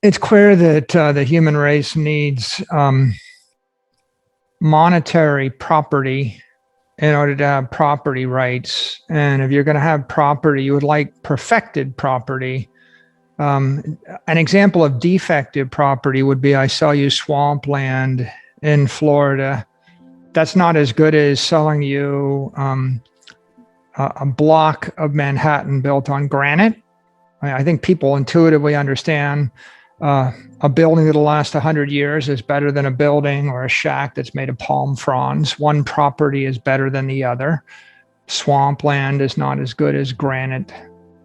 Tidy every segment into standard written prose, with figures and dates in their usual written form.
It's clear that the human race needs monetary property in order to have property rights. And if you're going to have property, you would like perfected property. An example of defective property would be I sell you swampland in Florida. That's not as good as selling you a block of Manhattan built on granite. I think people intuitively understand a building that'll last 100 years is better than a building or a shack that's made of palm fronds. One property is better than the other. Swampland is not as good as granite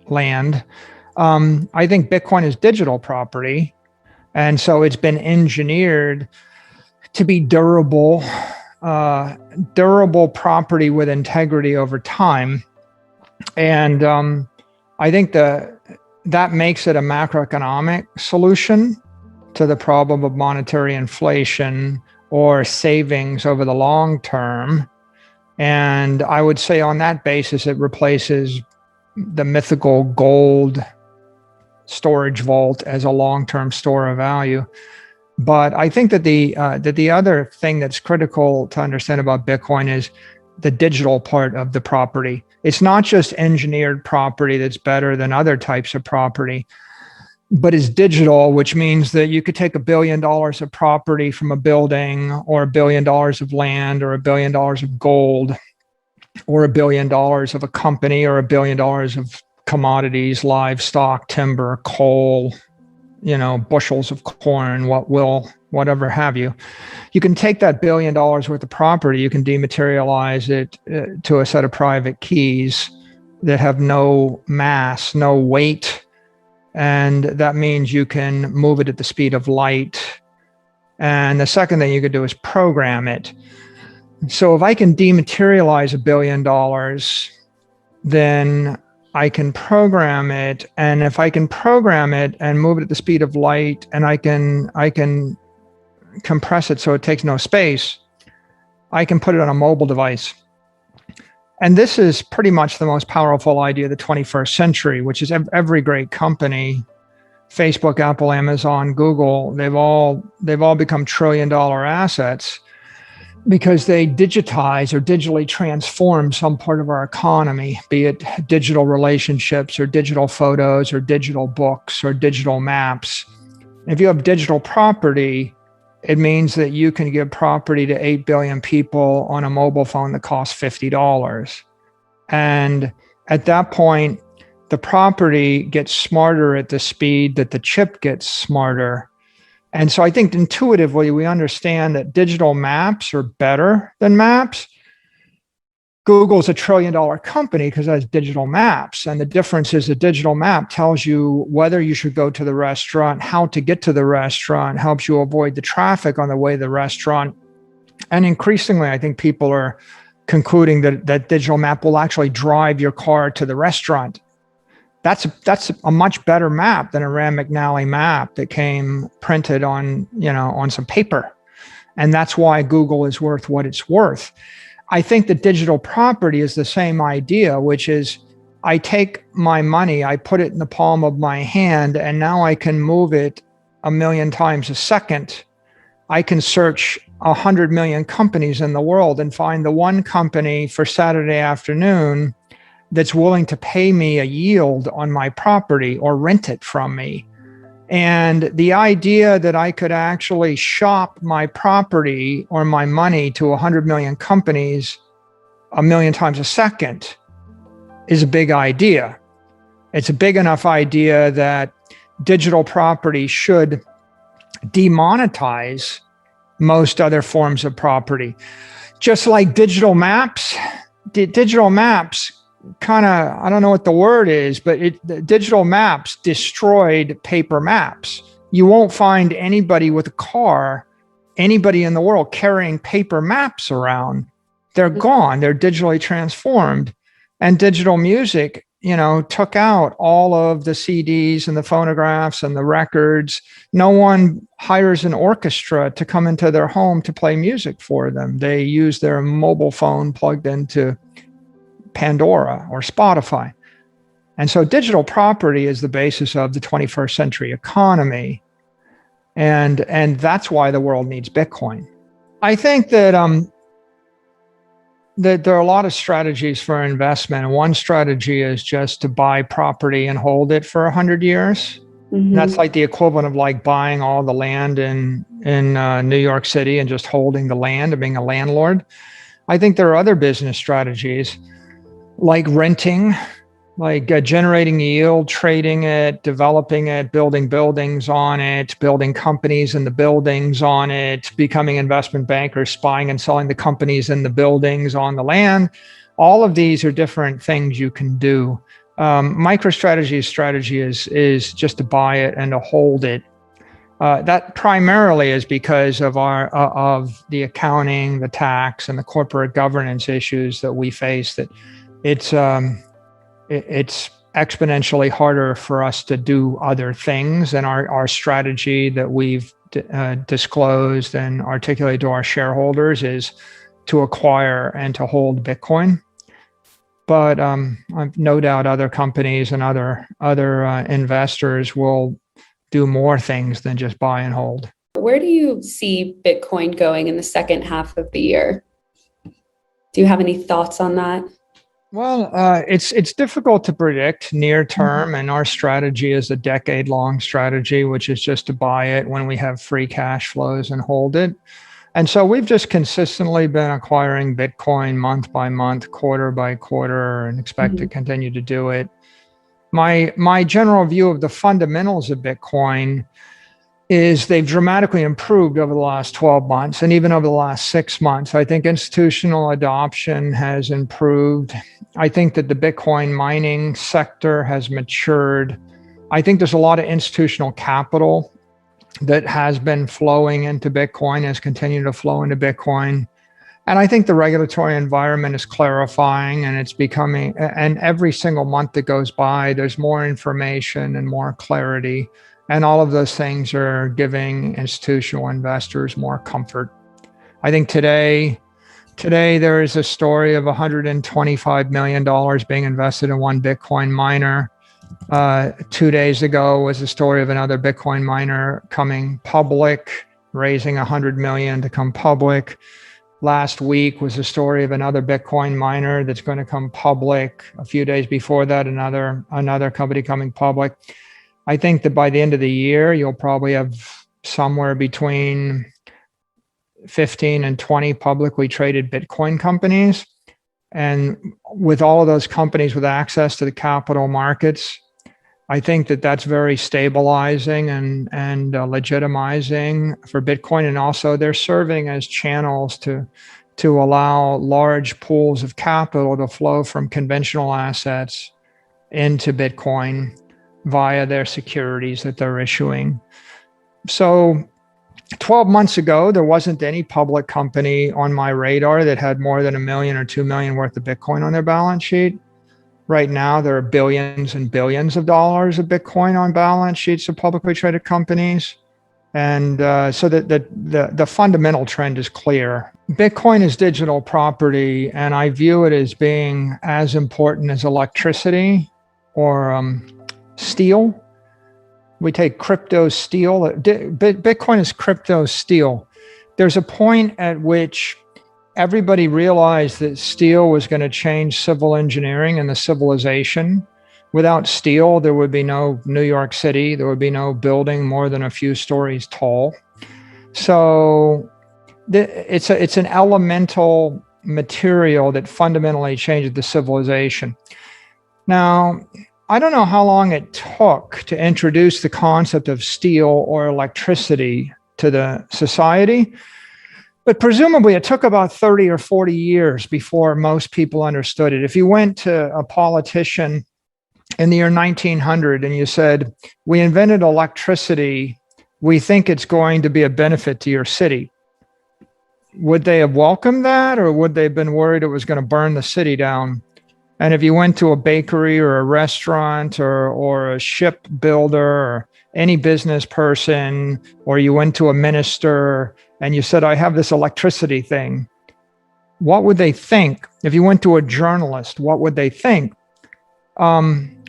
land. I think Bitcoin is digital property. And so it's been engineered to be durable property with integrity over time. And I think that makes it a macroeconomic solution to the problem of monetary inflation or savings over the long term. And I would say on that basis, it replaces the mythical gold storage vault as a long-term store of value. But I think that the other thing that's critical to understand about Bitcoin is the digital part of the property. It's not just engineered property that's better than other types of property, but it's digital, which means that you could take $1 billion of property from a building, or $1 billion of land, or $1 billion of gold, or $1 billion of a company, or $1 billion of commodities, livestock, timber, coal, bushels of corn, whatever have you. You can take that $1 billion worth of property, you can dematerialize it to a set of private keys that have no mass, no weight. And that means you can move it at the speed of light. And the second thing you could do is program it. So if I can dematerialize $1 billion, then I can program it. And if I can program it and move it at the speed of light, and I can compress it so it takes no space, I can put it on a mobile device. And this is pretty much the most powerful idea of the 21st century, which is every great company, Facebook, Apple, Amazon, Google, they've all become $1 trillion assets because they digitize or digitally transform some part of our economy, be it digital relationships or digital photos or digital books or digital maps. If you have digital property, it means that you can give property to 8 billion people on a mobile phone that costs $50. And at that point, the property gets smarter at the speed that the chip gets smarter. And so I think intuitively we understand that digital maps are better than maps. Google's a $1 trillion company because it has digital maps. And the difference is the digital map tells you whether you should go to the restaurant, how to get to the restaurant, helps you avoid the traffic on the way to the restaurant. And increasingly, I think people are concluding that digital map will actually drive your car to the restaurant. That's a much better map than a Rand McNally map that came printed on some paper. And that's why Google is worth what it's worth. I think the digital property is the same idea, which is I take my money, I put it in the palm of my hand, and now I can move it 1 million times a second. I can search 100 million companies in the world and find the one company for Saturday afternoon that's willing to pay me a yield on my property or rent it from me. And the idea that I could actually shop my property or my money to 100 million companies 1 million times a second is a big idea. It's a big enough idea that digital property should demonetize most other forms of property. Just like digital maps kind of, I don't know what the word is, but digital maps destroyed paper maps. You won't find anybody with a car, anybody in the world carrying paper maps around. They're gone. They're digitally transformed. And digital music, took out all of the CDs and the phonographs and the records. No one hires an orchestra to come into their home to play music for them. They use their mobile phone plugged into Pandora or Spotify. And so digital property is the basis of the 21st century economy. And that's why the world needs Bitcoin. I think that that there are a lot of strategies for investment. One strategy is just to buy property and hold it for 100 years. Mm-hmm. That's like the equivalent of like buying all the land in New York City and just holding the land and being a landlord. I think there are other business strategies like renting, like generating yield, trading it, developing it, building buildings on it, building companies in the buildings on it, becoming investment bankers, buying and selling the companies in the buildings on the land. All of these are different things you can do. MicroStrategy's strategy is just to buy it and to hold it. That primarily is because of of the accounting, the tax, and the corporate governance issues that we face. That it's exponentially harder for us to do other things, and our strategy that we've disclosed and articulated to our shareholders is to acquire and to hold Bitcoin. But I've no doubt other companies and other investors will do more things than just buy and hold. Where do you see Bitcoin going in the second half of the year? Do you have any thoughts on that? Well, it's difficult to predict near term, and our strategy is a decade-long strategy, which is just to buy it when we have free cash flows and hold it. And so we've just consistently been acquiring Bitcoin month by month, quarter by quarter, and expect to continue to do it. My general view of the fundamentals of Bitcoin is they've dramatically improved over the last 12 months and even over the last 6 months. I think institutional adoption has improved. I think that the Bitcoin mining sector has matured. I think there's a lot of institutional capital that has been flowing into Bitcoin, has continued to flow into Bitcoin. And I think the regulatory environment is clarifying, and it's becoming, and every single month that goes by, there's more information and more clarity. And all of those things are giving institutional investors more comfort. I think today there is a story of $125 million being invested in one Bitcoin miner. 2 days ago was a story of another Bitcoin miner coming public, raising $100 million to come public. Last week was a story of another Bitcoin miner that's going to come public. A few days before that, another company coming public. I think that by the end of the year, you'll probably have somewhere between 15 and 20 publicly traded Bitcoin companies. And with all of those companies with access to the capital markets, I think that that's very stabilizing and legitimizing for Bitcoin. And also they're serving as channels to allow large pools of capital to flow from conventional assets into Bitcoin via their securities that they're issuing. So 12 months ago, there wasn't any public company on my radar that had more than $1 million or $2 million worth of Bitcoin on their balance sheet. Right now, there are billions and billions of dollars of Bitcoin on balance sheets of publicly traded companies. And so the fundamental trend is clear. Bitcoin is digital property, and I view it as being as important as electricity or steel. We take crypto steel. Bitcoin is crypto steel. There's a point at which everybody realized that steel was going to change civil engineering and the civilization. Without steel, there would be no New York City. There would be no building more than a few stories tall. So it's an elemental material that fundamentally changes the civilization. Now, I don't know how long it took to introduce the concept of steel or electricity to the society, but presumably it took about 30 or 40 years before most people understood it. If you went to a politician in the year 1900 and you said, "We invented electricity, we think it's going to be a benefit to your city," would they have welcomed that, or would they have been worried it was going to burn the city down? And if you went to a bakery or a restaurant or a ship builder or any business person, or you went to a minister and you said, "I have this electricity thing," what would they think? If you went to a journalist, what would they think?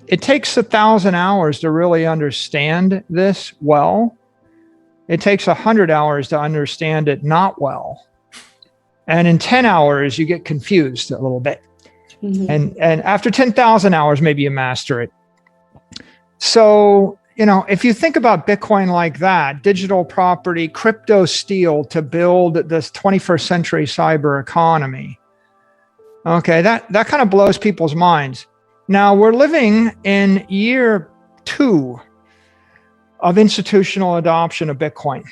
It takes 1,000 hours to really understand this well. It takes 100 hours to understand it not well. And in 10 hours, you get confused a little bit. And after 10,000 hours, maybe you master it. So, if you think about Bitcoin like that, digital property, crypto steel to build this 21st century cyber economy, okay, that kind of blows people's minds. Now, we're living in year 2 of institutional adoption of Bitcoin.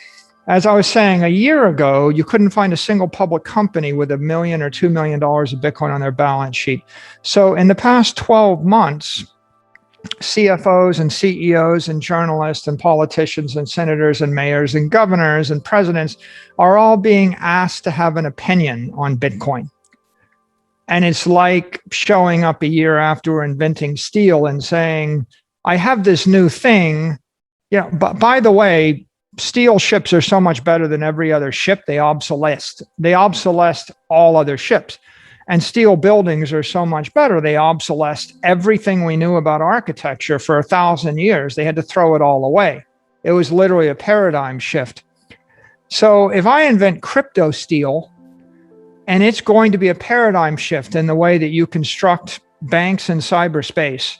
As I was saying, a year ago, you couldn't find a single public company with $1 million or $2 million of Bitcoin on their balance sheet. So in the past 12 months, CFOs and CEOs and journalists and politicians and senators and mayors and governors and presidents are all being asked to have an opinion on Bitcoin. And it's like showing up a year after inventing steel and saying, I have this new thing. But by the way, steel ships are so much better than every other ship. They obsolesced all other ships. And steel buildings are so much better. They obsolesced everything we knew about architecture for 1,000 years. They had to throw it all away. It was literally a paradigm shift. So if I invent crypto steel, and it's going to be a paradigm shift in the way that you construct banks in cyberspace.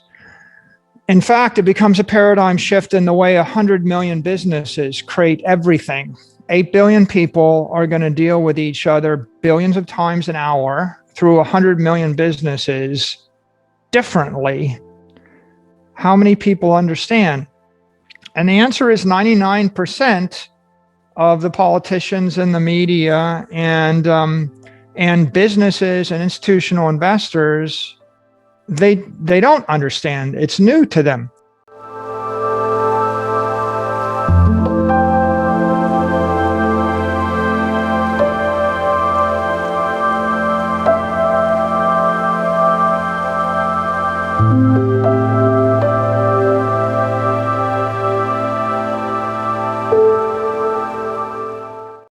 In fact, it becomes a paradigm shift in the way 100 million businesses create everything. 8 billion people are going to deal with each other billions of times an hour through 100 million businesses differently. How many people understand? And the answer is 99% of the politicians and the media and businesses and institutional investors, they don't understand. It's new to them.